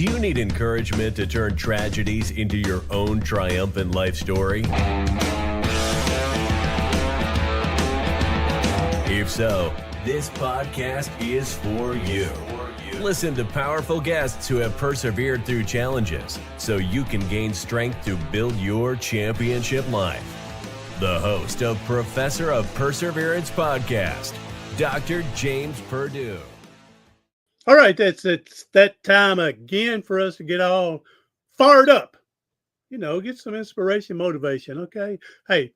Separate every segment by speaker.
Speaker 1: Do you need encouragement to turn tragedies into your own triumphant life story? If so, this podcast is for you. Listen to powerful guests who have persevered through challenges so you can gain strength to build your championship life. The host of Professor of Perseverance podcast, Dr. James Perdue.
Speaker 2: All right, it's that time again for us to get all fired up. Get some inspiration, motivation, okay? Hey,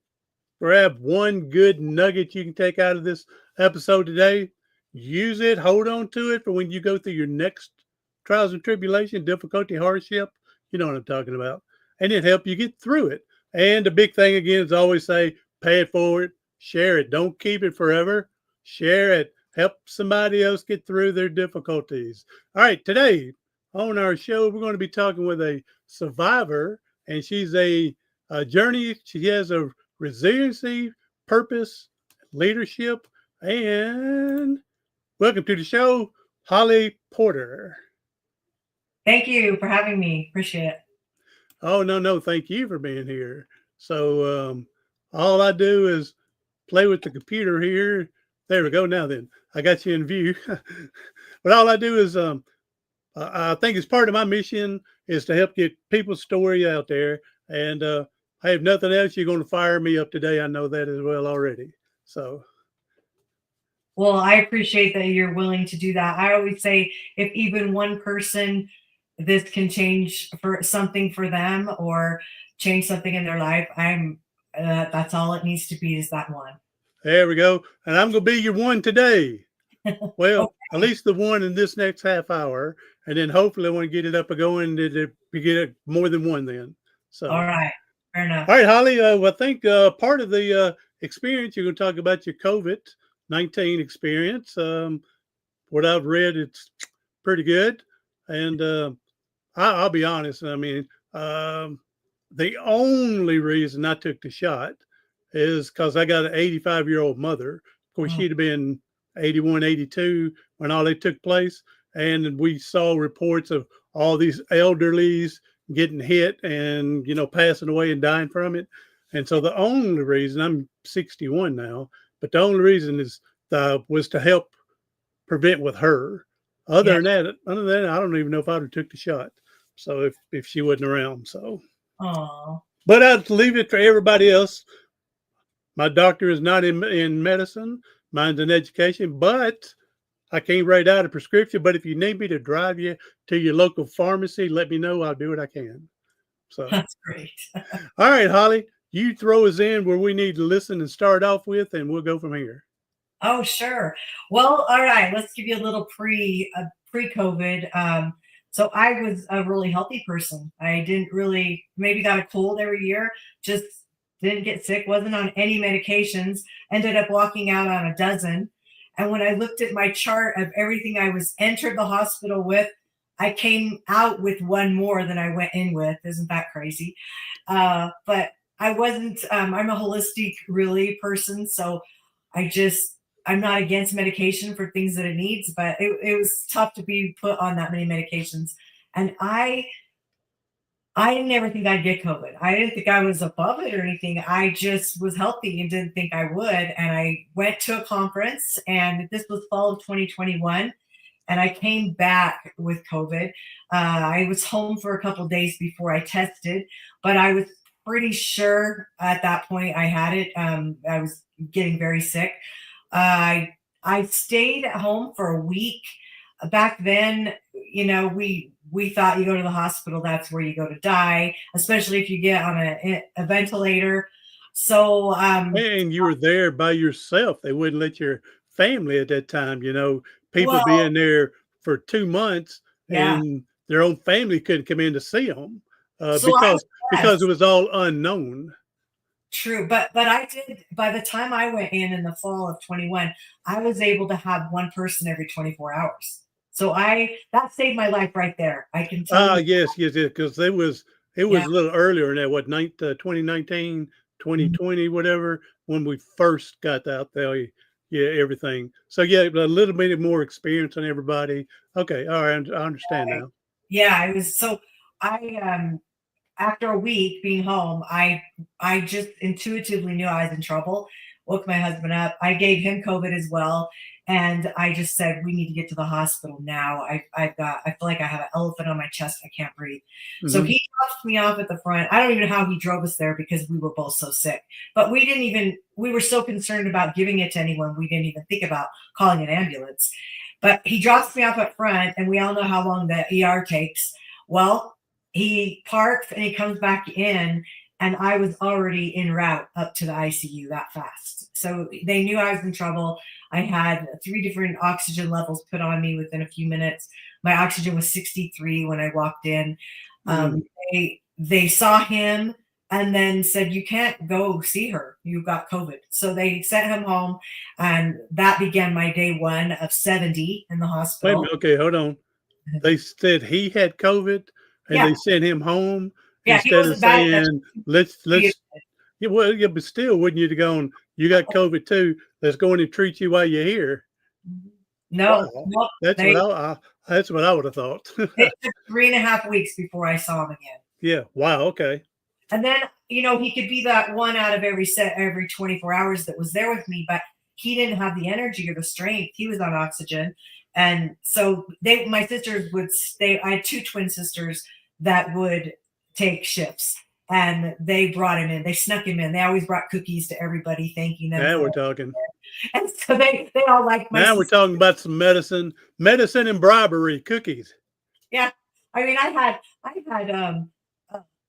Speaker 2: grab one good nugget you can take out of this episode today. Use it, hold on to it for when you go through your next trials and tribulation, difficulty, hardship. You know what I'm talking about. And it help you get through it. And the big thing again is always say, pay it forward, share it. Don't keep it forever. Share it. Help somebody else get through their difficulties. All right, today on our show, we're going to be talking with a survivor, and she's a journey. She has a resiliency, purpose, leadership, and welcome to the show, Holly Porter.
Speaker 3: Thank you for having me. Appreciate it.
Speaker 2: Oh, no. Thank you for being here. So all I do is play with the computer here. There we go. Now then, I got you in view. But all I do is I think it's part of my mission is to help get people's story out there. And I have nothing else. You're going to fire me up today. I know that as well already. So.
Speaker 3: Well, I appreciate that you're willing to do that. I always say if even one person, this can change for something for them or change something in their life, that's all it needs to be is that one.
Speaker 2: There we go. And I'm going to be your one today. Well,
Speaker 3: Okay.
Speaker 2: At least the one in this next half hour. And then hopefully I want to get it up and going to get more than one then. So.
Speaker 3: All right. Fair enough.
Speaker 2: All right, Holly. I think part of the experience, you're going to talk about your COVID-19 experience. What I've read, it's pretty good. And I'll be honest. I mean, the only reason I took the shot is because I got an 85-year-old mother. Of course, she'd have been 81, 82 when all that took place. And we saw reports of all these elderlies getting hit and, passing away and dying from it. And so the only reason, I'm 61 now, but the only reason was to help prevent with her. Other than that, I don't even know if I'd have took the shot. So if she wasn't around, so.
Speaker 3: Aww.
Speaker 2: But I'd leave it for everybody else. My doctor is not in medicine. Mine's in education, but I can't write out a prescription. But if you need me to drive you to your local pharmacy, let me know. I'll do what I can. So
Speaker 3: that's great.
Speaker 2: All right, Holly, you throw us in where we need to listen and start off with, and we'll go from here.
Speaker 3: Oh, sure. Well, all right. Let's give you a little pre-COVID. So I was a really healthy person. I didn't really, maybe got a cold every year, just didn't get sick, wasn't on any medications, ended up walking out on a dozen. And when I looked at my chart of everything I was entered the hospital with, I came out with one more than I went in with. Isn't that crazy? But I wasn't, I'm a holistic really person. So I'm not against medication for things that it needs, but it was tough to be put on that many medications. And I never think I'd get COVID. I didn't think I was above it or anything. I just was healthy and didn't think I would. And I went to a conference, and this was fall of 2021. And I came back with COVID. I was home for a couple of days before I tested, but I was pretty sure at that point I had it. I was getting very sick. I stayed at home for a week. Back then, we thought you go to the hospital, that's where you go to die, especially if you get on a ventilator. So,
Speaker 2: and you were there by yourself. They wouldn't let your family at that time, people being there for 2 months and their own family couldn't come in to see them because it was all unknown.
Speaker 3: True. But I did, by the time I went in the fall of 21, I was able to have one person every 24 hours. So that saved my life right there. I can tell you.
Speaker 2: Yes, because it was a little earlier than that, 2019, 2020, whatever, when we first got out there. Yeah, everything. So, a little bit more experience on everybody. Okay, all right, I understand now.
Speaker 3: Yeah, I was so I after a week being home, I just intuitively knew I was in trouble. Woke my husband up. I gave him COVID as well, and I just said we need to get to the hospital now. I feel like I have an elephant on my chest. I can't breathe. So
Speaker 2: Hmm.
Speaker 3: he dropped me off at the front. I don't even know how he drove us there because we were both so sick. But we were so concerned about giving it to anyone, we didn't even think about calling an ambulance. But he drops me off up front, and we all know how long the ER takes. Well, he parks and he comes back in, and I was already en route up to the ICU that fast. So they knew I was in trouble. I had 3 different oxygen levels put on me within a few minutes. My oxygen was 63 when I walked in.
Speaker 2: Mm.
Speaker 3: They saw him and then said, "You can't go see her. You got COVID." So they sent him home, and that began my day 1 of 70 in the
Speaker 2: Wait a
Speaker 3: hospital.
Speaker 2: minute. Okay, hold on. They said he had COVID, and
Speaker 3: Yeah,
Speaker 2: they sent him home
Speaker 3: yeah, he
Speaker 2: instead of
Speaker 3: wasn't bad enough
Speaker 2: saying,
Speaker 3: to be.
Speaker 2: let's. Yeah, well, yeah, but still, wouldn't you have gone? You got COVID too. Let's go in and treat you while you're here.
Speaker 3: No,
Speaker 2: Wow,
Speaker 3: no,
Speaker 2: that's what
Speaker 3: they
Speaker 2: that's what I would have thought.
Speaker 3: it took 3.5 weeks before I saw him again.
Speaker 2: Yeah. Wow. Okay.
Speaker 3: And then, he could be that one out of every 24 hours that was there with me, but he didn't have the energy or the strength. He was on oxygen. And so my sisters would stay. I had 2 twin sisters that would take shifts, and they brought him in. They snuck him in. They always brought cookies to everybody, thanking them
Speaker 2: Now
Speaker 3: for
Speaker 2: we're
Speaker 3: it.
Speaker 2: talking.
Speaker 3: And so they all liked my
Speaker 2: Now we're
Speaker 3: sister.
Speaker 2: talking about some medicine and bribery cookies.
Speaker 3: Yeah. I mean, I had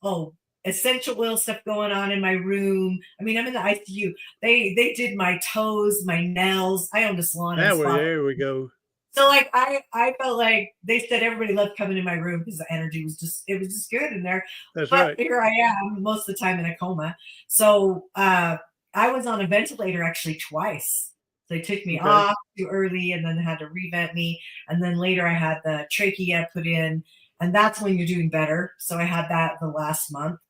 Speaker 3: oh, essential oil stuff going on in my room. I mean, I'm in the ICU. They did my toes, my nails. I owned a salon and
Speaker 2: Now we're
Speaker 3: spa.
Speaker 2: there. We go.
Speaker 3: So like I felt like they said everybody loved coming in my room because the energy was just good in there.
Speaker 2: That's
Speaker 3: But
Speaker 2: right.
Speaker 3: here I am most of the time in a coma. So I was on a ventilator actually twice. They took me
Speaker 2: Okay.
Speaker 3: off too early and then had to revent me. And then later I had the trachea put in, and that's when you're doing better. So I had that the last month.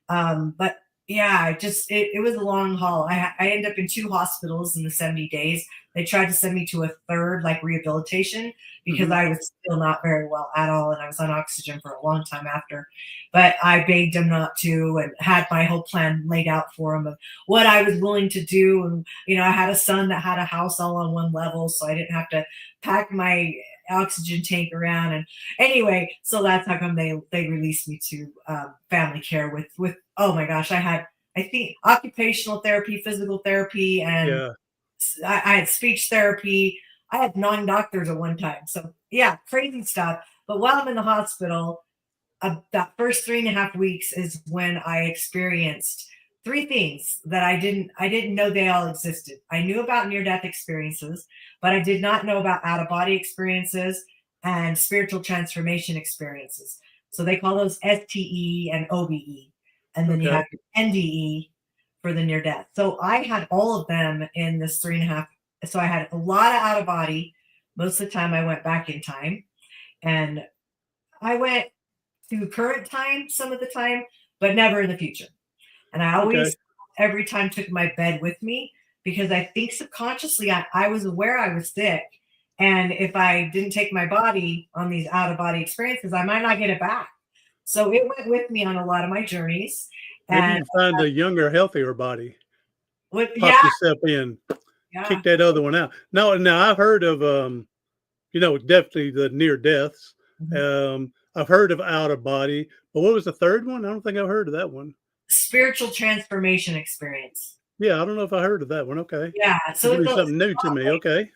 Speaker 3: But yeah, it was a long haul. I ended up in 2 hospitals in the 70 days. They tried to send me to a third, like rehabilitation, because
Speaker 2: Hmm.
Speaker 3: I was still not very well at all, and I was on oxygen for a long time after. But I begged them not to, and had my whole plan laid out for them of what I was willing to do. And I had a son that had a house all on one level, so I didn't have to pack my oxygen tank around. And anyway, so that's how come they released me to family care with oh my gosh, I think occupational therapy, physical therapy, and
Speaker 2: Yeah.
Speaker 3: I had speech therapy. I had 9 doctors at one time. So yeah, crazy stuff. But while I'm in the hospital, that first 3.5 weeks is when I experienced 3 things that I didn't know they all existed. I knew about near death experiences, but I did not know about out of body experiences and spiritual transformation experiences. So they call those STE and OBE. And then you
Speaker 2: Okay.
Speaker 3: have your NDE for the near death. So I had all of them in this 3.5. So I had a lot of out of body. Most of the time I went back in time, and I went to current time some of the time, but never in the future. And I
Speaker 2: Okay.
Speaker 3: always, every time, took my bed with me because I think subconsciously I was aware I was sick. And if I didn't take my body on these out of body experiences, I might not get it back. So it went with me on a lot of my journeys.
Speaker 2: Maybe
Speaker 3: And
Speaker 2: you find a younger, healthier body. Pop
Speaker 3: yeah,
Speaker 2: yourself in,
Speaker 3: yeah.
Speaker 2: kick that other one out. No, now I've heard of definitely the near deaths.
Speaker 3: Mhm.
Speaker 2: I've heard of out of body, but what was the third one? I don't think I've heard of that one.
Speaker 3: Spiritual transformation experience.
Speaker 2: Yeah, I don't know if I heard of that one. Okay.
Speaker 3: Yeah. So
Speaker 2: Give me something new to me. Okay.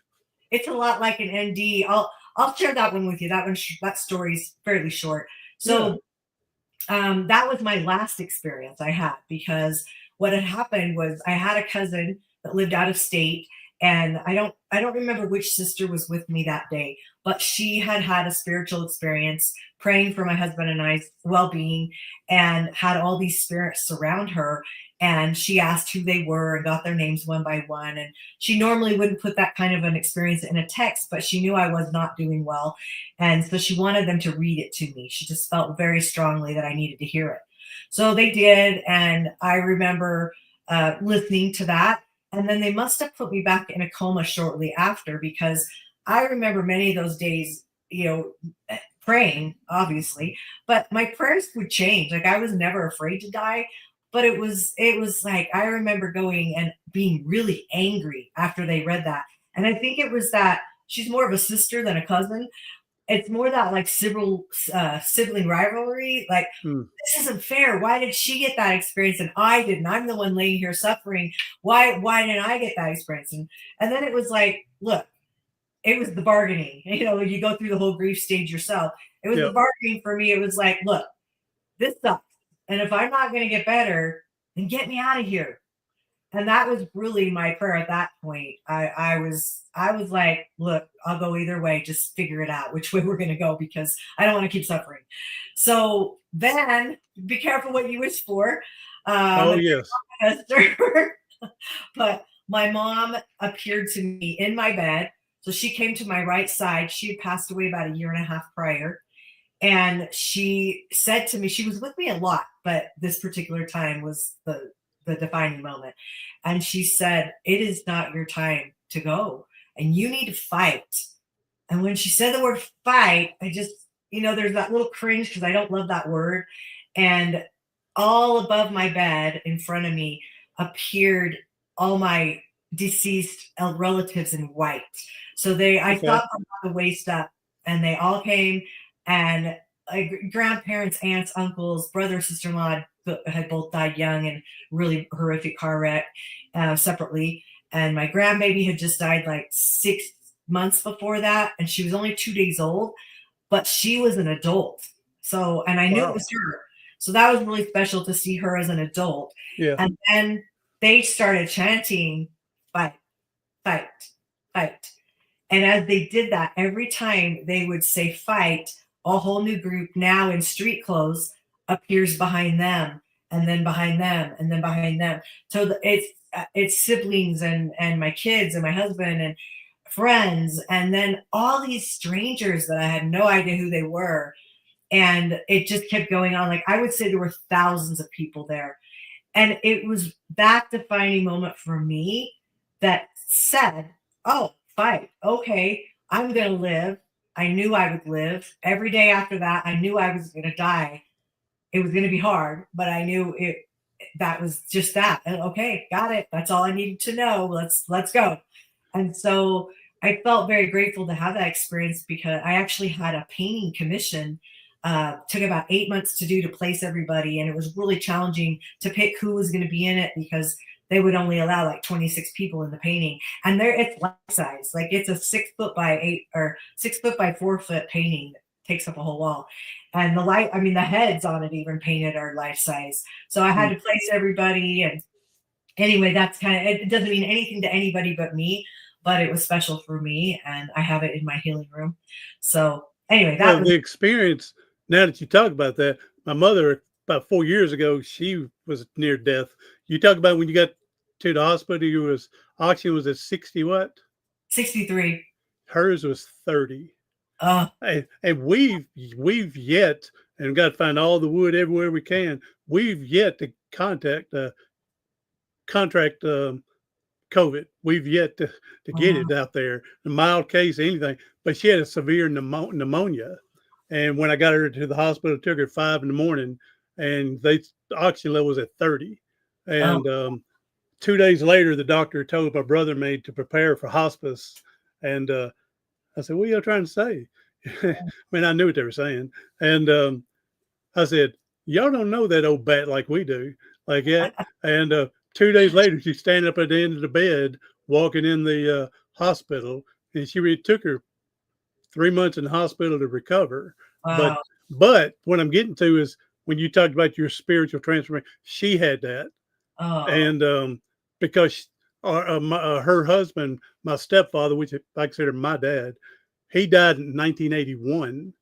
Speaker 3: it's a lot like an ND. I'll share that one with you. That story's fairly short.
Speaker 2: Yeah.
Speaker 3: So that was my last experience I had, because what had happened was I had a cousin that lived out of state, and I don't remember which sister was with me that day, but she had had a spiritual experience praying for my husband and I's well-being, and had all these spirits surround her. And she asked who they were and got their names one by one. And she normally wouldn't put that kind of an experience in a text, but she knew I was not doing well, and so she wanted them to read it to me. She just felt very strongly that I needed to hear it. So they did. And I remember listening to that. And then they must have put me back in a coma shortly after, because I remember many of those days, praying, obviously, but my prayers would change. Like I was never afraid to die, but it was like I remember going and being really angry after they read that. And I think it was that she's more of a sister than a cousin. It's more that like sibling rivalry. Like
Speaker 2: Mm.
Speaker 3: this isn't fair. Why did she get that experience and I didn't? I'm the one laying here suffering. Why didn't I get that experience? And then it was like, look, it was the bargaining. You know, you go through the whole grief stage yourself. It was the
Speaker 2: Yep.
Speaker 3: bargaining for me. It was like, look, this sucks. And if I'm not going to get better, then get me out of here. And that was really my prayer at that point. I was like, look, I'll go either way. Just figure it out which way we're going to go because I don't want to keep suffering. So then be careful what you wish for.
Speaker 2: Oh, yes.
Speaker 3: But my mom appeared to me in my bed. So she came to my right side. She had passed away about a year and a half prior. And she said to me, she was with me a lot, but this particular time was the defining moment. And she said, it is not your time to go and you need to fight. And when she said the word fight, I just, there's that little cringe because I don't love that word. And all above my bed in front of me appeared all my deceased relatives in white. So I thought from the waist up and they all came and grandparents, aunts, uncles, brother, sister-in-law had both died young in really horrific car wreck separately. And my grandbaby had just died like 6 months before that. And she was only 2 days old, but she was an adult. So, and I knew it was her. So that was really special to see her as an adult.
Speaker 2: Yeah.
Speaker 3: And then they started chanting, fight, fight, fight. And as they did that, every time they would say fight, a whole new group now in street clothes appears behind them and then behind them and then behind them. So it's siblings and my kids and my husband and friends. And then all these strangers that I had no idea who they were. And it just kept going on. Like I would say there were thousands of people there. And it was that defining moment for me that said, oh, fight. Okay, I'm going to live. I knew I would live. Every day after that, I knew I was going to die. It was going to be hard, but I knew that was just that. And okay, got it. That's all I needed to know. Let's go. And so I felt very grateful to have that experience because I actually had a painting commission. Took about 8 months to do to place everybody. And it was really challenging to pick who was going to be in it because they would only allow like 26 people in the painting. And it's life size. Like it's a 6 foot by 8 or 6 foot by 4 foot painting that takes up a whole wall. And the heads on it even painted are life size. So I had to place everybody. And anyway, that's it doesn't mean anything to anybody but me, but it was special for me. And I have it in my healing room. So anyway, that was
Speaker 2: the experience. Now that you talk about that, my mother about 4 years ago, she was near death. You talk about when you got to the hospital, oxygen was at 60 what?
Speaker 3: 63.
Speaker 2: Hers was 30. And we've yet, and got to find all the wood everywhere we can. We've yet to contract COVID. We've yet to get it out there. A mild case, anything. But she had a severe pneumonia. And when I got her to the hospital, it took her at 5 a.m, and the oxygen level was at 30. And 2 days later, the doctor told my brother to prepare for hospice. And I said, what are you trying to say? I mean, I knew what they were saying. And I said, y'all don't know that old bat like we do. Like that. And 2 days later, she's standing up at the end of the bed, walking in the hospital. And it took her 3 months in the hospital to recover.
Speaker 3: Wow.
Speaker 2: But what I'm getting to is when you talked about your spiritual transformation, she had that. And because her husband, my stepfather, which I consider my dad, he died in 1981.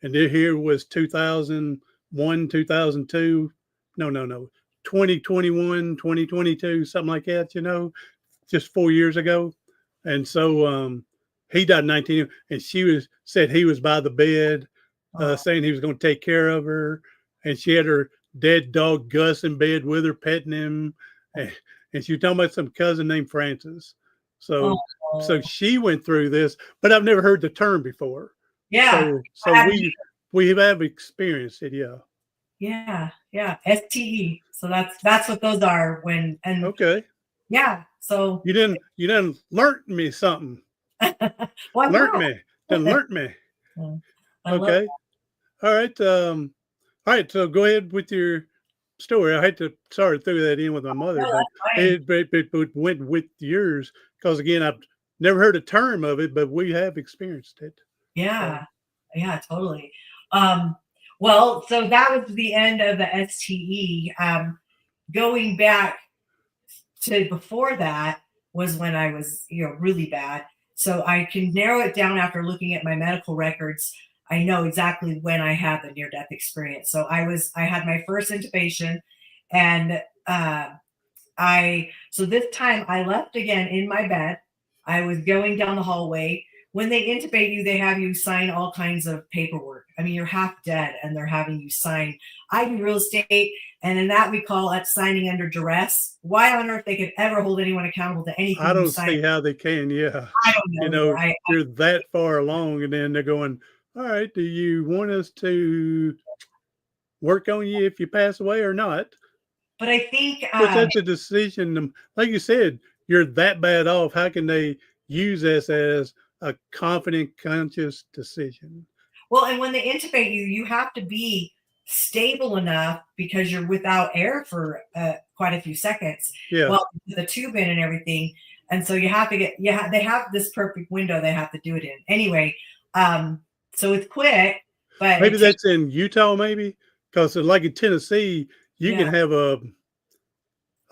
Speaker 2: And here was 2001, 2002. No. 2021, 2022, something like that, just 4 years ago. And so he died in 19, and she said he was by the bed, saying he was going to take care of her. And she had her dead dog Gus in bed with her, petting him. And she was talking about some cousin named Francis. So she went through this, but I've never heard the term before.
Speaker 3: Yeah.
Speaker 2: So We have experienced it, yeah.
Speaker 3: Yeah. STE. So that's what those are when, and
Speaker 2: Okay.
Speaker 3: yeah. So
Speaker 2: You didn't learn me something.
Speaker 3: why
Speaker 2: Learnt
Speaker 3: not?
Speaker 2: me. Done learnt me.
Speaker 3: I love
Speaker 2: Okay. All right. All right. So go ahead with your story. I hate to sorry threw that in with my mother,
Speaker 3: no,
Speaker 2: but
Speaker 3: that's fine.
Speaker 2: it went with yours because again, I've never heard a term of it, but we have experienced it.
Speaker 3: Yeah. Yeah, totally. Um, well, so that was the end of the STE. Going back to before that was when I was, really bad. So I can narrow it down after looking at my medical records. I know exactly when I had the near death experience. So I had my first intubation, and so this time I left again in my bed. I was going down the hallway. When they intubate you, they have you sign all kinds of paperwork. I mean, you're half dead and they're having you sign. I do real estate, and in that we call it signing under duress. Why on earth they could ever hold anyone accountable to anything
Speaker 2: I
Speaker 3: you
Speaker 2: don't
Speaker 3: sign?
Speaker 2: see how they can. Yeah.
Speaker 3: I don't know.
Speaker 2: You know, you're that far along and then they're going, all right, do you want us to work on you if you pass away or not?
Speaker 3: But I think
Speaker 2: But that's a decision. Like you said, you're that bad off. How can they use this as a confident, conscious decision?
Speaker 3: well, and when they intubate you, you have to be stable enough because you're without air for quite a few seconds.
Speaker 2: Yeah.
Speaker 3: Well, the tube in and everything, and so you have to get. Yeah, they have this perfect window they have to do it in. Anyway, so it's quick, but
Speaker 2: Maybe that's in Utah, maybe because like in Tennessee, you can have a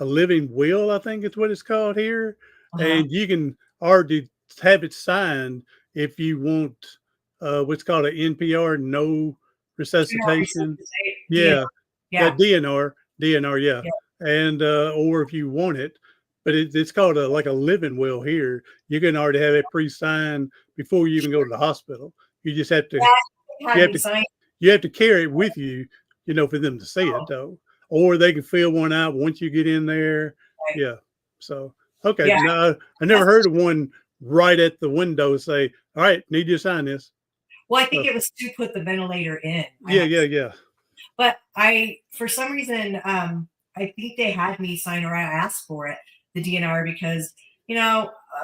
Speaker 2: living will, I think is what it's called here, and you can already have it signed if you want what's called an NPR, no resuscitation. Yeah, that DNR, yeah, and or if you want it, but it's called like a living will here. You can already have it pre-signed before you even go to the hospital. You just have to you have to carry it with you, for them to see it though. Or they can fill one out once you get in there.
Speaker 3: Right.
Speaker 2: Yeah. So, okay. No, I never heard of one right at the window say, all right, need you to sign this.
Speaker 3: Well, I think it was to put the ventilator in.
Speaker 2: Yeah.
Speaker 3: But for some reason, I think they had me sign, or I asked for it, the DNR, because,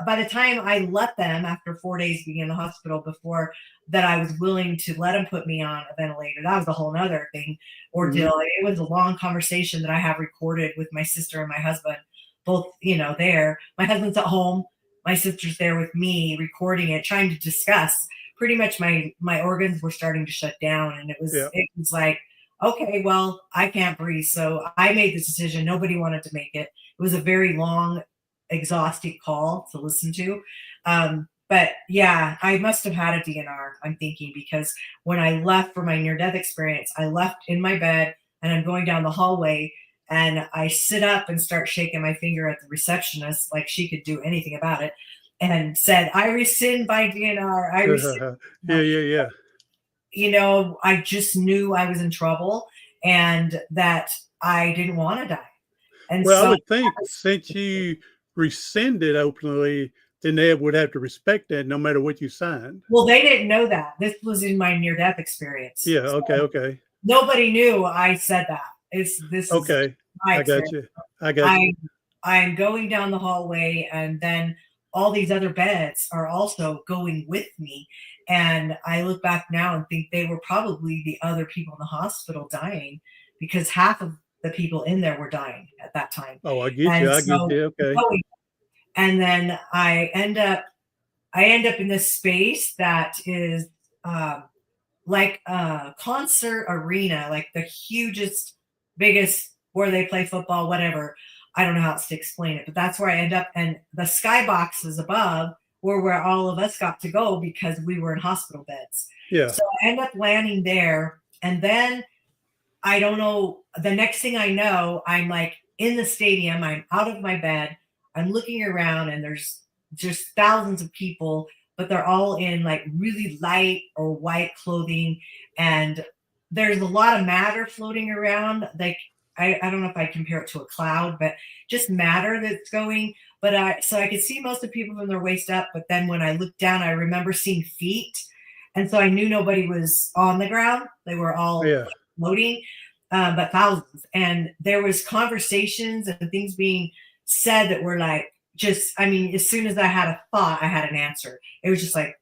Speaker 3: by the time I let them, after 4 days being in the hospital, before that I was willing to let them put me on a ventilator. That was a whole nother thing, ordeal. It was a long conversation that I have recorded with my sister and my husband, both, there. My husband's at home. My sister's there with me recording it, trying to discuss. Pretty much my organs were starting to shut down, and it was like, okay, well, I can't breathe. So I made the decision. Nobody wanted to make it. It was a very long, exhausting call to listen to. But yeah, I must have had a DNR, I'm thinking, because when I left for my near-death experience, I left in my bed and I'm going down the hallway and I sit up and start shaking my finger at the receptionist like she could do anything about it, and said, I rescind my DNR. I rescind.
Speaker 2: Yeah.
Speaker 3: I just knew I was in trouble and that I didn't want to die. And
Speaker 2: well,
Speaker 3: so
Speaker 2: I would think since you rescinded openly, then they would have to respect that no matter what you signed.
Speaker 3: Well, they didn't know that. This was in my near-death experience.
Speaker 2: Yeah. Okay.
Speaker 3: Nobody knew I said that. This
Speaker 2: okay.
Speaker 3: Is my
Speaker 2: experience. I got you.
Speaker 3: I'm going down the hallway, and then all these other beds are also going with me. And I look back now and think they were probably the other people in the hospital dying, because half of the people in there were dying at that time.
Speaker 2: Oh, I get you. Okay.
Speaker 3: And then I end up in this space that is like a concert arena, like the hugest, biggest, where they play football, whatever. I don't know how else to explain it, but that's where I end up. And the skyboxes above were where all of us got to go because we were in hospital beds.
Speaker 2: Yeah.
Speaker 3: So I end up landing there. And then I don't know, the next thing I know, I'm like in the stadium, I'm out of my bed, I'm looking around, and there's just thousands of people, but they're all in like really light or white clothing. And there's a lot of matter floating around. Like, I don't know if I compare it to a cloud, but just matter that's going. But so I could see most of the people from their waist up. But then when I looked down, I remember seeing feet. And so I knew nobody was on the ground. They were all floating, but thousands. And there was conversations and things being said that were like, just, I mean, as soon as I had a thought, I had an answer. It was just like,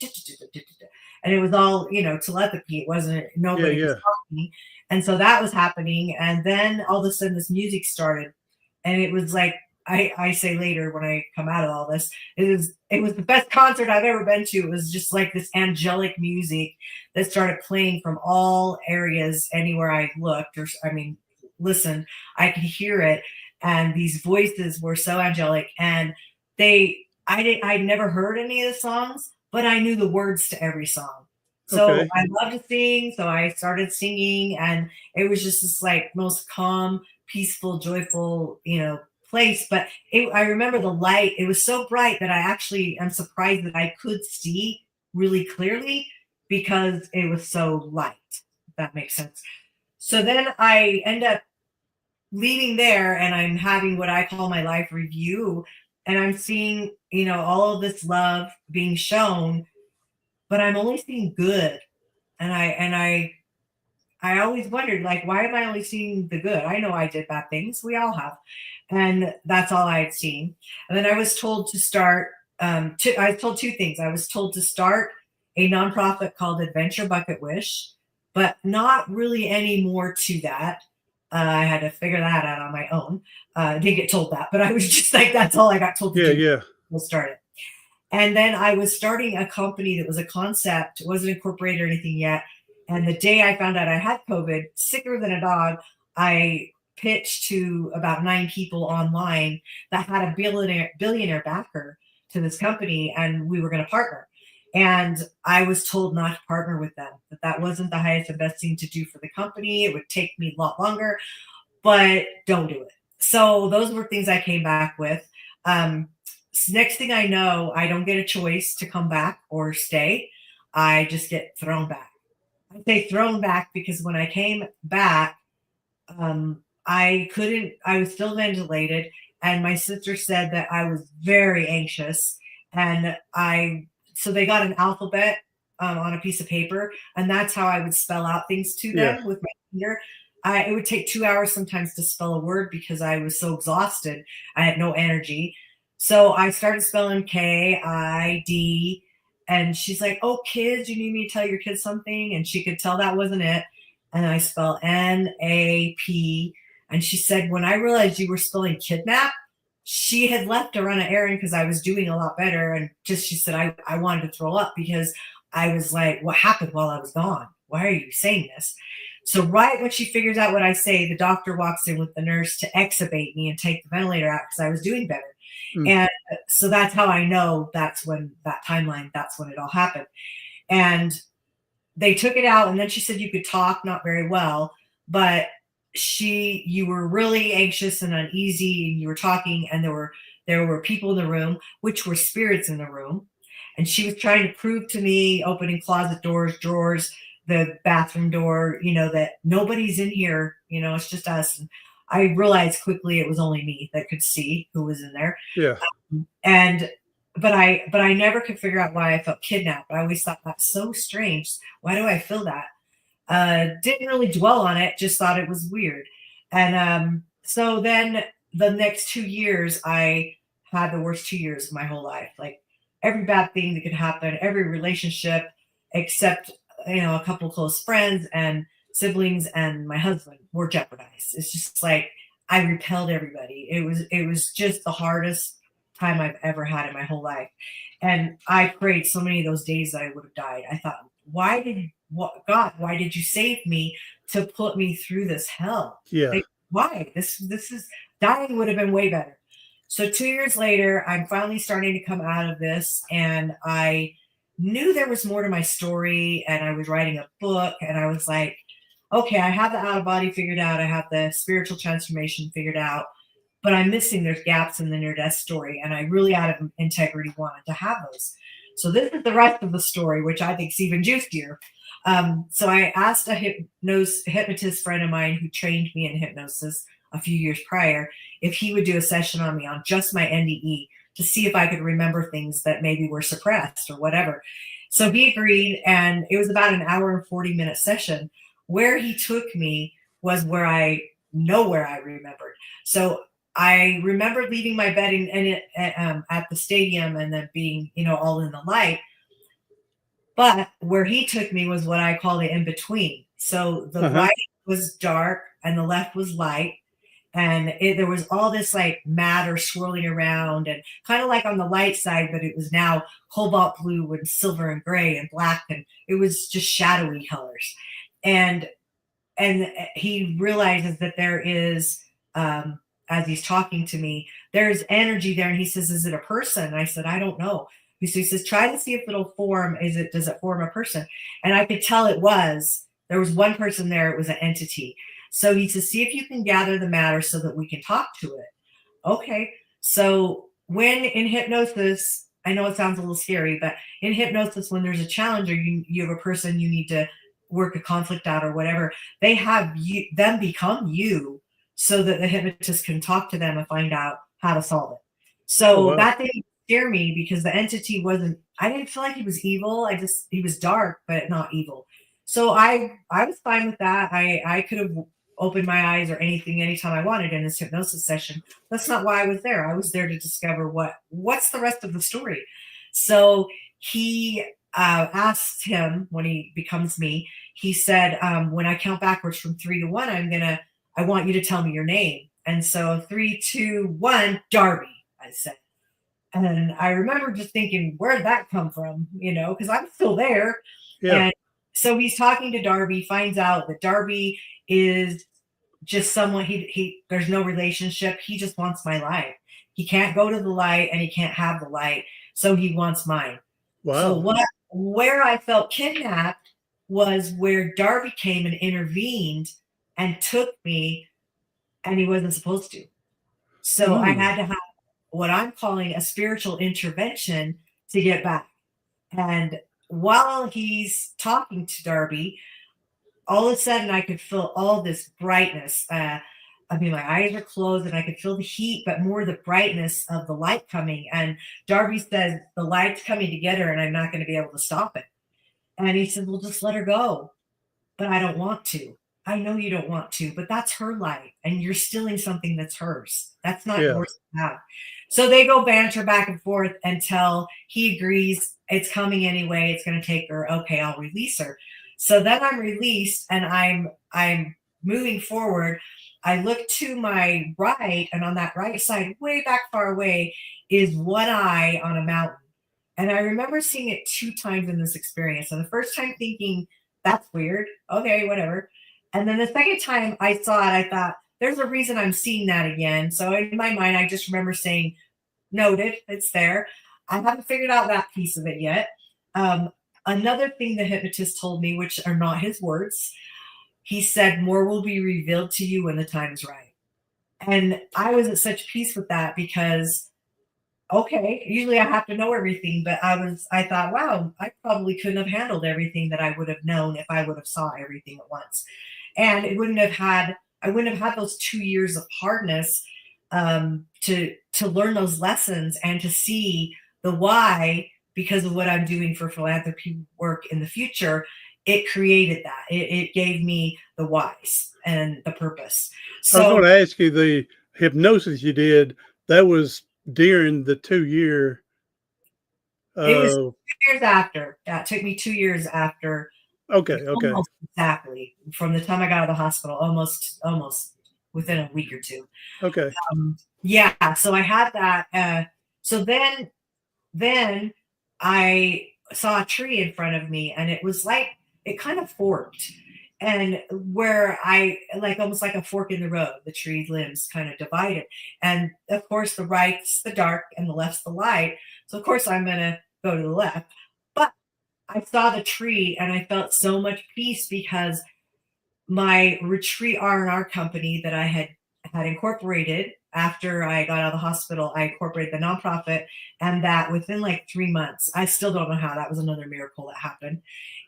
Speaker 3: and it was all, telepathy. It wasn't, nobody was talking. And so that was happening. And then all of a sudden this music started, and it was like, I say later when I come out of all this, it was the best concert I've ever been to. It was just like this angelic music that started playing from all areas. Anywhere I looked listened, I could hear it. And these voices were so angelic. And I'd never heard any of the songs, but I knew the words to every song. So I love to sing. So I started singing, and it was just this like most calm, peaceful, joyful, place. But I remember the light. It was so bright that I actually am surprised that I could see really clearly because it was so light. If that makes sense. So then I end up leaving there, and I'm having what I call my life review, and I'm seeing, all of this love being shown, but I'm only seeing good. And I always wondered, like, why am I only seeing the good? I know I did bad things. We all have. And that's all I had seen. And then I was told to start, I was told two things. I was told to start a nonprofit called Adventure Bucket Wish, but not really any more to that. I had to figure that out on my own. I didn't get told that, but I was just like, that's all I got told to do.
Speaker 2: Yeah.
Speaker 3: We'll start it. And then I was starting a company that was a concept, wasn't incorporated or anything yet. And the day I found out I had COVID, sicker than a dog, I pitched to about 9 people online that had a billionaire backer to this company, and we were going to partner. And I was told not to partner with them, that wasn't the highest and best thing to do for the company. It would take me a lot longer, but don't do it. So those were things I came back with. Next thing I know, I don't get a choice to come back or stay. I just get thrown back. I say thrown back because when I came back, I was still ventilated, and my sister said that I was very anxious, and so they got an alphabet on a piece of paper, and that's how I would spell out things to them with my finger. It would take 2 hours sometimes to spell a word because I was so exhausted. I had no energy. So I started spelling K-I-D, and she's like, oh, kids, you need me to tell your kids something? And she could tell that wasn't it. And I spell N-A-P. And she said, when I realized you were spelling kidnap, she had left to run an errand because I was doing a lot better. And she said, I wanted to throw up because I was like, what happened while I was gone? Why are you saying this? So right when she figures out what I say, the doctor walks in with the nurse to extubate me and take the ventilator out because I was doing better. And so that's how I know that's when it all happened. And they took it out, and then she said you could talk, not very well, but you were really anxious and uneasy, and you were talking, and there were people in the room, which were spirits in the room. And she was trying to prove to me, opening closet doors, drawers, the bathroom door, that nobody's in here, it's just us. And I realized quickly it was only me that could see who was in there.
Speaker 2: Yeah.
Speaker 3: But I never could figure out why I felt kidnapped. I always thought that's so strange. Why do I feel that? Didn't really dwell on it, just thought it was weird. And so then the next 2 years, I had the worst 2 years of my whole life. Like every bad thing that could happen, every relationship, except, a couple close friends and siblings and my husband were jeopardized. It's just like I repelled everybody. It was just the hardest time I've ever had in my whole life. And I prayed so many of those days that I would have died. I thought, God, why did you save me to put me through this hell?
Speaker 2: Yeah.
Speaker 3: Like, why? This is dying would have been way better. So 2 years later, I'm finally starting to come out of this, and I knew there was more to my story, and I was writing a book, and I was like, okay, I have the out of body figured out. I have the spiritual transformation figured out, but I'm missing, there's gaps in the near death story. And I really, out of integrity, wanted to have those. So this is the rest of the story, which I think is even juicier. So I asked a hypnotist friend of mine who trained me in hypnosis a few years prior, if he would do a session on me on just my NDE to see if I could remember things that maybe were suppressed or whatever. So he agreed, and it was about an hour and 40-minute session. Where he took me was where I remembered. So I remember leaving my bed at the stadium and then being, all in the light. But where he took me was what I call the in-between. So the right was dark and the left was light. And there was all this like matter swirling around, and kind of like on the light side, but it was now cobalt blue and silver and gray and black, and it was just shadowy colors. And he realizes that there is, as he's talking to me, there's energy there, and he says, "Is it a person?" And I said, "I don't know." He says, "Try to see if it'll form. Does it form a person?" And I could tell it was. There was one person there. It was an entity. So he says, "See if you can gather the matter so that we can talk to it." Okay. So when in hypnosis, I know it sounds a little scary, but in hypnosis, when there's a challenge or you have a person you need to work a conflict out or whatever, they have them become you so that the hypnotist can talk to them and find out how to solve it. So that didn't scare me because the entity I didn't feel like he was evil. He was dark, but not evil. So I was fine with that. I could have opened my eyes or anything anytime I wanted in this hypnosis session. That's not why I was there. I was there to discover what's the rest of the story. So he asked him when he becomes me, he said, when I count backwards from 3 to 1, I want you to tell me your name. And so 3, 2, 1, Darby, I said. And I remember just thinking, where did that come from? Because I'm still there. Yeah. And so he's talking to Darby, finds out that Darby is just someone there's no relationship. He just wants my life. He can't go to the light and he can't have the light. So he wants mine. Wow. So where I felt kidnapped was where Darby came and intervened and took me, and he wasn't supposed to. So I had to have what I'm calling a spiritual intervention to get back. And while he's talking to Darby, all of a sudden I could feel all this brightness. My eyes are closed and I could feel the heat, but more the brightness of the light coming. And Darby says, the light's coming together and I'm not going to be able to stop it. And he said, well, just let her go. But I don't want to. I know you don't want to, but that's her light. And you're stealing something that's hers. That's not yours to have. So they go banter back and forth until he agrees it's coming anyway. It's going to take her. Okay, I'll release her. So then I'm released and I'm moving forward. I look to my right, and on that right side, way back far away, is one eye on a mountain. And I remember seeing it 2 times in this experience. And the first time thinking, that's weird. Okay, whatever. And then the second time I saw it, I thought, there's a reason I'm seeing that again. So in my mind, I just remember saying, noted, it's there. I haven't figured out that piece of it yet. Another thing the hypnotist told me, which are not his words, he said, more will be revealed to you when the time is right. And I was at such peace with that because, okay, usually I have to know everything, but I thought, wow, I probably couldn't have handled everything that I would have known if I would have saw everything at once. And I wouldn't have had those 2 years of hardness to learn those lessons and to see the why, because of what I'm doing for philanthropy work in the future. It created that. It gave me the whys and the purpose. So
Speaker 2: I was going to ask you, the hypnosis you did, that was during the 2-year.
Speaker 3: It was 2 years after. That took me 2 years after.
Speaker 2: Okay.
Speaker 3: Almost exactly from the time I got out of the hospital, almost within a week or 2.
Speaker 2: Okay.
Speaker 3: Yeah. So I had that. So then I saw a tree in front of me, and it was like, it kind of forked, and where almost like a fork in the road, the tree limbs kind of divided. And of course, the right's the dark and the left's the light. So of course I'm going to go to the left. But I saw the tree and I felt so much peace because my retreat R&R company that I had incorporated after I got out of the hospital, I incorporated the nonprofit, and that within like 3 months, I still don't know how, that was another miracle that happened.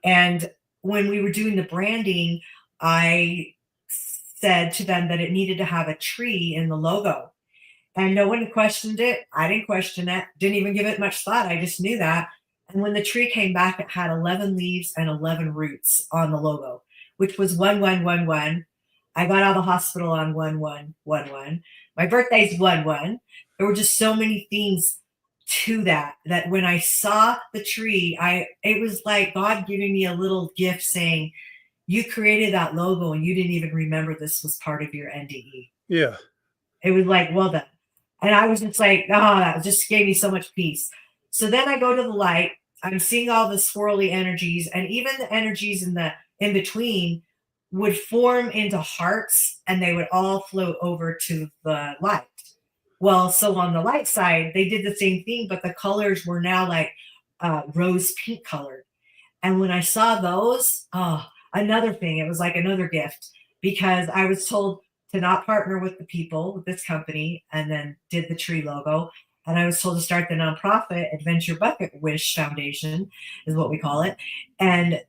Speaker 3: And when we were doing the branding, I said to them that it needed to have a tree in the logo, and no one questioned it. I didn't question it, didn't even give it much thought. I just knew that. And when the tree came back, it had 11 leaves and 11 roots on the logo, which was 1111. I got out of the hospital on 1111. My birthday's 11. There were just so many things to that when I saw the tree, it was like God giving me a little gift saying, you created that logo and you didn't even remember this was part of your NDE.
Speaker 2: Yeah.
Speaker 3: It was like, well done. And I was just like, that just gave me so much peace. So then I go to the light. I'm seeing all the swirly energies, and even the energies in between would form into hearts, and they would all float over to the light. Well, so on the light side, they did the same thing, but the colors were now like rose pink colored. And when I saw those, another thing, it was like another gift, because I was told to not partner with the people with this company, and then did the tree logo. And I was told to start the nonprofit Adventure Bucket Wish Foundation, is what we call it. And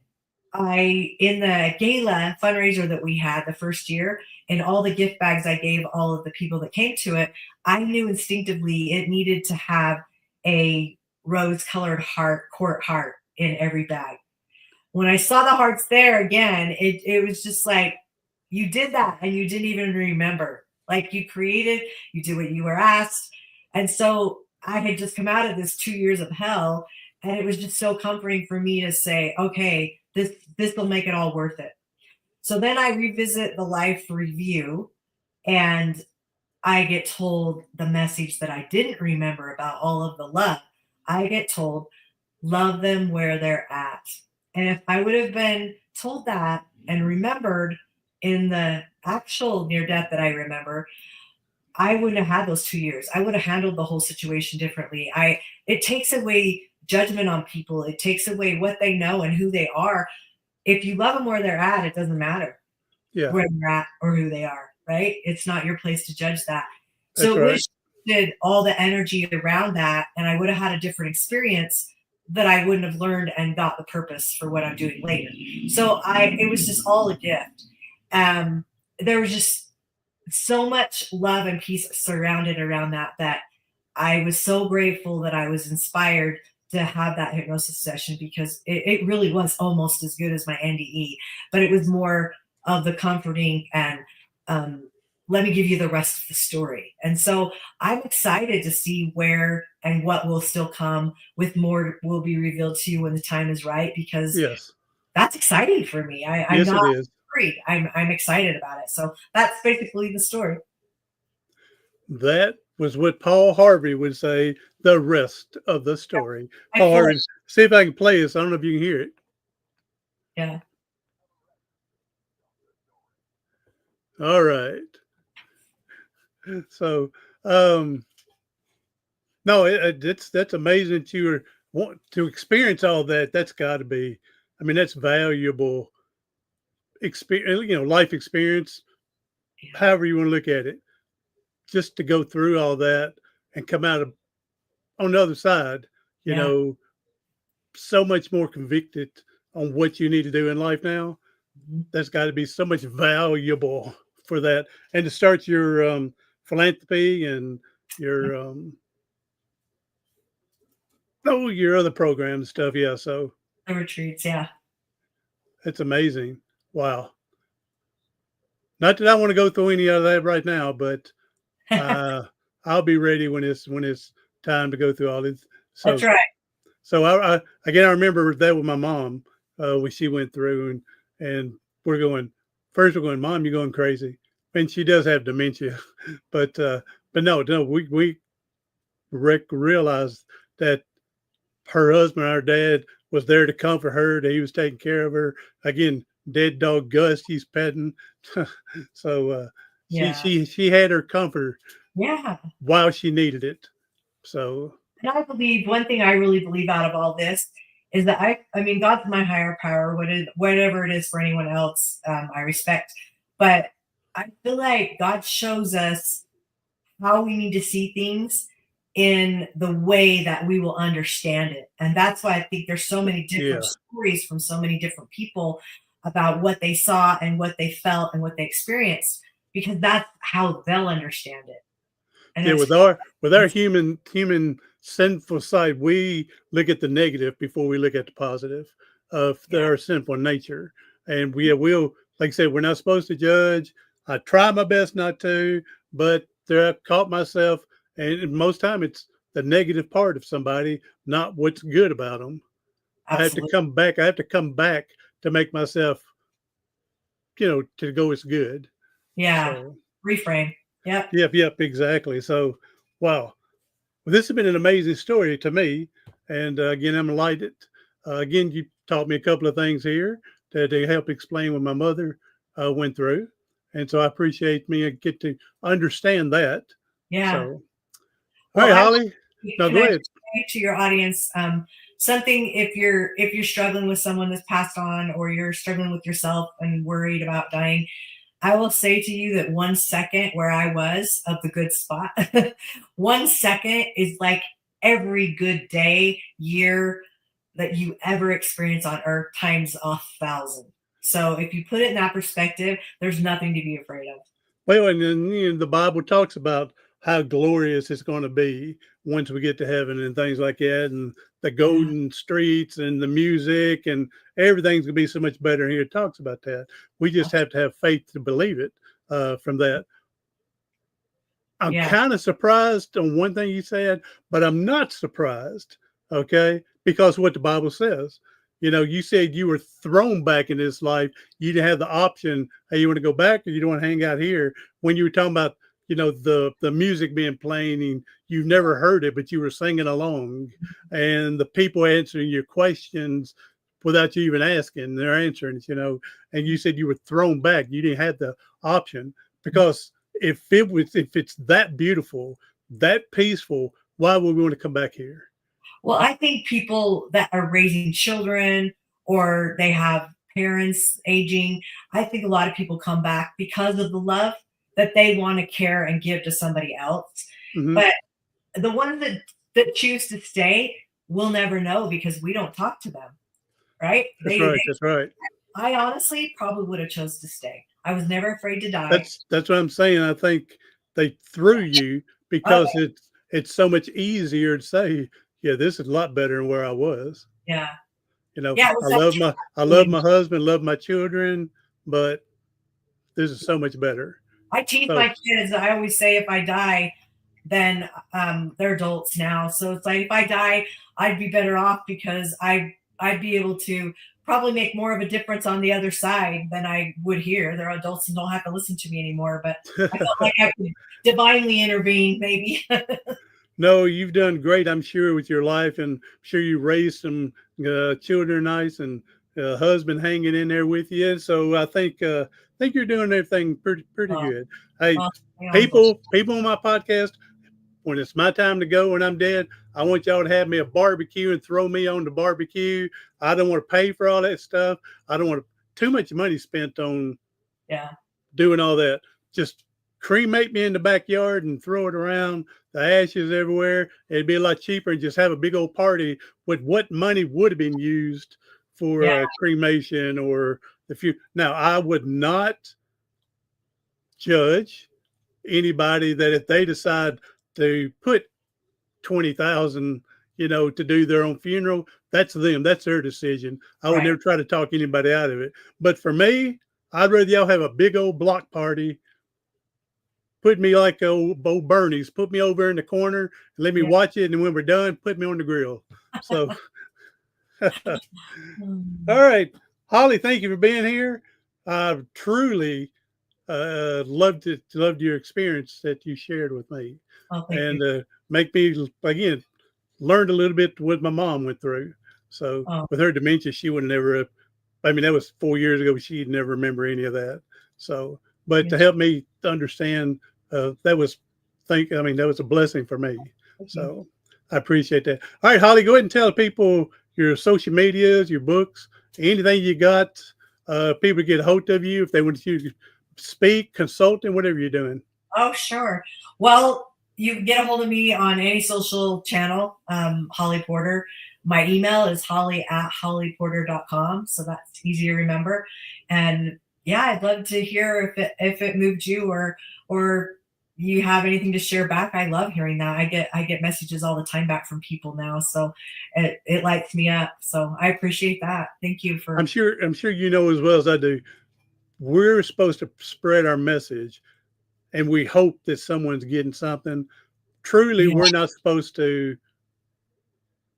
Speaker 3: in the gala fundraiser that we had the first year, and all the gift bags I gave all of the people that came to it, I knew instinctively it needed to have a rose colored court heart in every bag. When I saw the hearts there again, it was just like, you did that and you didn't even remember. Like, you did what you were asked. And so I had just come out of this 2 years of hell, and it was just so comforting for me to say, okay, this will make it all worth it. So then I revisit the life review, and I get told the message that I didn't remember about all of the love. I get told, love them where they're at. And if I would have been told that and remembered in the actual near death that I remember, I wouldn't have had those 2 years. I would have handled the whole situation differently. It takes away judgment on people. It takes away what they know and who they are. If you love them where they're at, it doesn't matter where they're at or who they are, right? It's not your place to judge that. So it would have shifted all the energy around that, and I would have had a different experience that I wouldn't have learned and got the purpose for what I'm doing later. So it was just all a gift. There was just so much love and peace surrounded around that I was so grateful that I was inspired to have that hypnosis session, because it really was almost as good as my NDE, but it was more of the comforting and let me give you the rest of the story. And so I'm excited to see where and what will still come, with more will be revealed to you when the time is right, because that's exciting for me. I'm not worried. I'm excited about it. So that's basically the story.
Speaker 2: That was what Paul Harvey would say, the rest of the story. Paul Harvey, see if I can play this. I don't know if you can hear it.
Speaker 3: Yeah.
Speaker 2: All right. So, no, that's amazing that you want to experience all that. That's got to be, I mean, that's valuable experience, life experience, however you want to look at it, just to go through all that and come out on the other side, you know, so much more convicted on what you need to do in life now. That's got to be so much valuable for that. And to start your philanthropy and your your other programs stuff. Yeah. So
Speaker 3: the retreats. Yeah.
Speaker 2: It's amazing. Wow. Not that I want to go through any of that right now, but I'll be ready when it's time to go through all this. So,
Speaker 3: that's right.
Speaker 2: So I remember that with my mom when she went through, and we're going, Mom, you're going crazy. And she does have dementia, but no, we realized that her husband, our dad, was there to comfort her, that he was taking care of her. Again, dead dog Gus, he's petting. So she had her comfort while she needed it. So,
Speaker 3: and I believe one thing I really believe out of all this is that I mean, God's my higher power, whatever it is for anyone else, I respect. But I feel like God shows us how we need to see things in the way that we will understand it. And that's why I think there's so many different stories from so many different people about what they saw and what they felt and what they experienced, because that's how they'll understand it. And
Speaker 2: with our human sinful side. We look at the negative before we look at the positive of
Speaker 3: Yeah.
Speaker 2: their sinful nature. And will, like I said, we're not supposed to judge. I try my best not to, but there I've caught myself, and most time it's the negative part of somebody, not what's good about them. I have to
Speaker 3: Absolutely.
Speaker 2: come back. I have to come back to make myself, to go as good.
Speaker 3: Yeah.
Speaker 2: So,
Speaker 3: Reframe. Yep.
Speaker 2: yep, exactly. So, wow. Well, this has been an amazing story to me. And again, I'm delighted. Again, you taught me a couple of things here to help explain what my mother went through. And so I appreciate me get to understand that.
Speaker 3: Yeah.
Speaker 2: So, all
Speaker 3: Well,
Speaker 2: right,
Speaker 3: I will
Speaker 2: Holly. No,
Speaker 3: can
Speaker 2: go
Speaker 3: I
Speaker 2: ahead.
Speaker 3: say to your audience something if you're struggling with someone that's passed on, or you're struggling with yourself and worried about dying, I will say to you that 1 second where I was of the good spot, 1 second is like every good day, year that you ever experience on earth times 1,000. So if you put it in that perspective, there's nothing to be afraid of.
Speaker 2: Well, and then the Bible talks about how glorious it's going to be once we get to heaven and things like that, and the
Speaker 3: Yeah.
Speaker 2: golden streets and the music and everything's going to be so much better. Here it talks about that. We just have to have faith to believe it. From that, I'm
Speaker 3: Yeah.
Speaker 2: kind of surprised on one thing you said, but I'm not surprised. Okay, because what the Bible says. You said you were thrown back in this life. You didn't have the option. Hey, you want to go back, or you don't want to hang out here? When you were talking about, the music being playing, and you've never heard it, but you were singing along, and the people answering your questions without you even asking, they're answering it. And you said you were thrown back. You didn't have the option because if it's that beautiful, that peaceful, why would we want to come back here?
Speaker 3: Well, I think people that are raising children, or they have parents aging, I think a lot of people come back because of the love that they want to care and give to somebody else.
Speaker 2: Hmm.
Speaker 3: But the ones that choose to stay, we'll never know because we don't talk to them, right?
Speaker 2: That's right. That's right.
Speaker 3: I honestly probably would have chose to stay. I was never afraid to die.
Speaker 2: That's what I'm saying. I think they threw you
Speaker 3: Oh,
Speaker 2: because it's so much easier to say, yeah, this is a lot better than where I was.
Speaker 3: yeah.
Speaker 2: You know,
Speaker 3: Yeah, it
Speaker 2: I
Speaker 3: was that
Speaker 2: love my I love
Speaker 3: feeling.
Speaker 2: my husband, love my children, but this is so much better.
Speaker 3: I tease
Speaker 2: So
Speaker 3: my kids. I always say if I die, then they're adults now. So it's like if I die, I'd be better off because I'd be able to probably make more of a difference on the other side than I would here. They're adults and don't have to listen to me anymore. But I felt like I could divinely intervene, maybe.
Speaker 2: no, you've done great, I'm sure, with your life, and I'm sure you raised some children nice, and a husband hanging in there with you. So I think you're doing everything pretty
Speaker 3: Oh,
Speaker 2: good. Hey,
Speaker 3: well, my uncle.
Speaker 2: people on my podcast, when it's my time to go when I'm dead, I want y'all to have me a barbecue and throw me on the barbecue. I don't want to pay for all that stuff. I don't want too much money spent on
Speaker 3: Yeah.
Speaker 2: doing all that. Just cremate me in the backyard and throw it around, the ashes everywhere. It'd be a lot cheaper and just have a big old party with what money would have been used for
Speaker 3: Yeah.
Speaker 2: cremation or the few. Now, I would not judge anybody that if they decide to put 20,000, to do their own funeral, that's them. That's their decision. I would
Speaker 3: Right.
Speaker 2: never try to talk anybody out of it. But for me, I'd rather y'all have a big old block party. Put me like old Bernie's. Put me over in the corner and let me
Speaker 3: Yeah.
Speaker 2: watch it. And when we're done, put me on the grill. So, all
Speaker 3: Mm.
Speaker 2: right, Holly, thank you for being here. I truly loved your experience that you shared with me,
Speaker 3: Oh, thank you.
Speaker 2: and make me again learned a little bit what my mom went through. So
Speaker 3: Oh,
Speaker 2: with her dementia, she would never. I mean, that was 4 years ago. She'd never remember any of that. So, but
Speaker 3: yeah.
Speaker 2: to help me to understand, that was, I mean, that was a blessing for me.
Speaker 3: Thank you.
Speaker 2: So I appreciate that. All right, Holly, go ahead and tell people your social medias, your books, anything you got. People get a hold of you if they want you to speak, consulting, whatever you're doing.
Speaker 3: Oh, sure. Well, you can get a hold of me on any social channel, Holly Porter. My email is holly@hollyporter.com. So that's easy to remember. And yeah, I'd love to hear if it moved you, or you have anything to share back, I love hearing that. I get messages all the time back from people now, so it lights me up. So I appreciate that. Thank you for.
Speaker 2: I'm sure you know as well as I do. We're supposed to spread our message, and we hope that someone's getting something. Truly,
Speaker 3: Yeah.
Speaker 2: we're not supposed to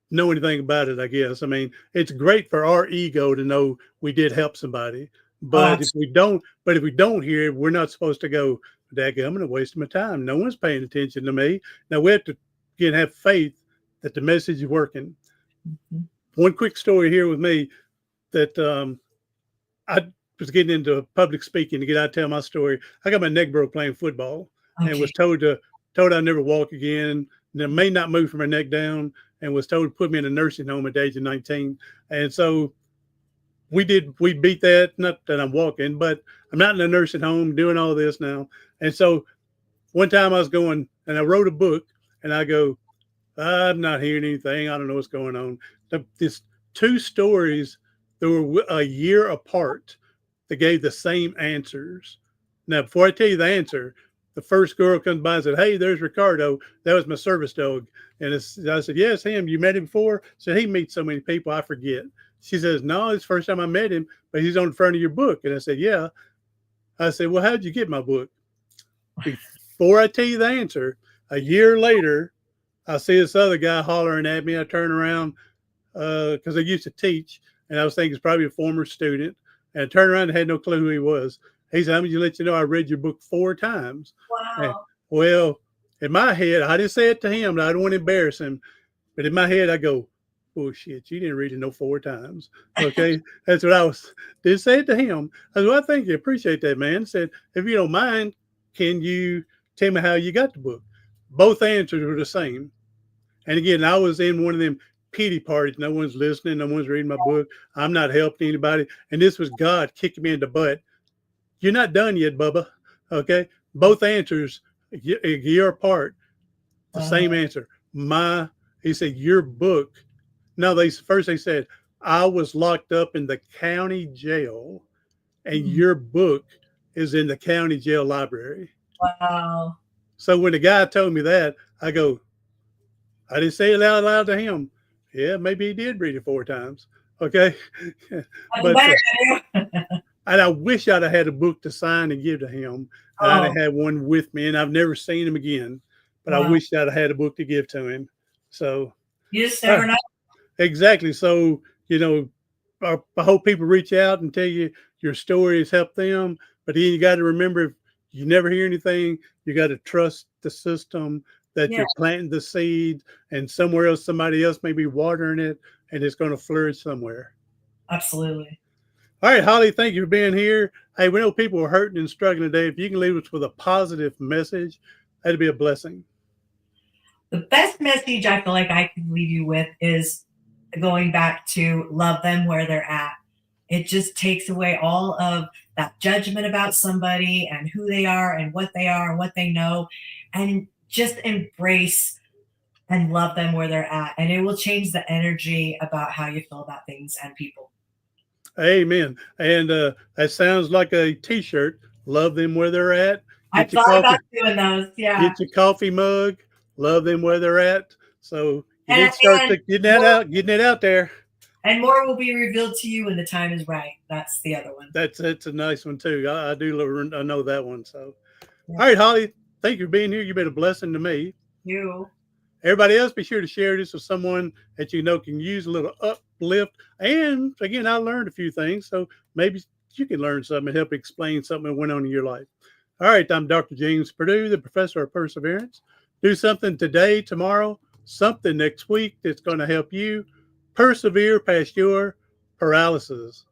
Speaker 2: know anything about it, I guess. I mean, it's great for our ego to know we did help somebody. But if we don't hear it, we're not supposed to go, "Dadgum, I'm going to waste my time. No one's paying attention to me." Now we have to again have faith that the message is working.
Speaker 3: Mhm.
Speaker 2: One quick story here with me that I was getting into public speaking to get out and tell my story. I got my neck broke playing football and was told I'd never walk again. And I may not move from my neck down, and was told to put me in a nursing home at the age of 19. And so we beat that. Not that I'm walking, but I'm not in a nursing home doing all this now. And so one time I was going and I wrote a book and I go, I'm not hearing anything. I don't know what's going on. This two stories that were a year apart that gave the same answers. Now, before I tell you the answer, the first girl comes by and said, "Hey, there's Ricardo. That was my service dog." And I said, "Yes, him. You met him before?" Said, "He meets so many people, I forget." She says, "No, it's the first time I met him, but he's on the front of your book." And I said, "Yeah." I said, "Well, how'd you get my book?" Before I tell you the answer, a year later, I see this other guy hollering at me. I turn around because I used to teach, and I was thinking it's probably a former student. And I turned around and had no clue who he was. He said, "I'm going to let you know I read your book 4 times."
Speaker 3: Wow.
Speaker 2: And, well, in my head, I didn't say it to him. I don't want to embarrass him. But in my head, I go, "Bullshit, you didn't read it no 4 times." Okay. That's what didn't say it to him. I said, "Well, I thank you. Appreciate that, man." I said, "If you don't mind, can you tell me how you got the book?" Both answers were the same. And again, I was in one of them pity parties. No one's listening. No one's reading my book. I'm not helping anybody. And this was God kicking me in the butt. "You're not done yet, Bubba." Okay. Both answers a year apart, the same answer. He said, "Your book." No, they said, "I was locked up in the county jail, and your book is in the county jail library."
Speaker 3: Wow.
Speaker 2: So when the guy told me that, I go, I didn't say it out loud to him. Yeah, maybe he did read it 4 times. Okay. But and I wish I'd have had a book to sign and give to him. And I'd have had one with me, and I've never seen him again. But I wish I'd have had a book to give to him. So
Speaker 3: you just never know.
Speaker 2: Exactly. So, I hope people reach out and tell you your story has helped them. But then you got to remember, if you never hear anything, you got to trust the system that you're planting the seed, and somewhere else, somebody else may be watering it, and it's going to flourish somewhere.
Speaker 3: Absolutely.
Speaker 2: All right, Holly, thank you for being here. Hey, we know people are hurting and struggling today. If you can leave us with a positive message, that'd be a blessing.
Speaker 3: The best message I feel like I can leave you with is going back to love them where they're at. It just takes away all of that judgment about somebody and who they are and what they are and what they know, and just embrace and love them where they're at. And it will change the energy about how you feel about things and people.
Speaker 2: Amen. And that sounds like a t-shirt. Love them where they're at.
Speaker 3: I thought about doing those. Yeah.
Speaker 2: Get your coffee mug. Love them where they're at. So you need to start getting it out there.
Speaker 3: And more will be revealed to you when the time is right. That's the other one.
Speaker 2: That's a nice one too. I know that one. So, all right, Holly, thank you for being here. You've been a blessing to me.
Speaker 3: You.
Speaker 2: Everybody else, be sure to share this with someone that you know can use a little uplift. And again, I learned a few things, so maybe you can learn something and help explain something that went on in your life. All right, I'm Dr. James Perdue, the professor of perseverance. Do something today, tomorrow, something next week that's going to help you persevere past your paralysis.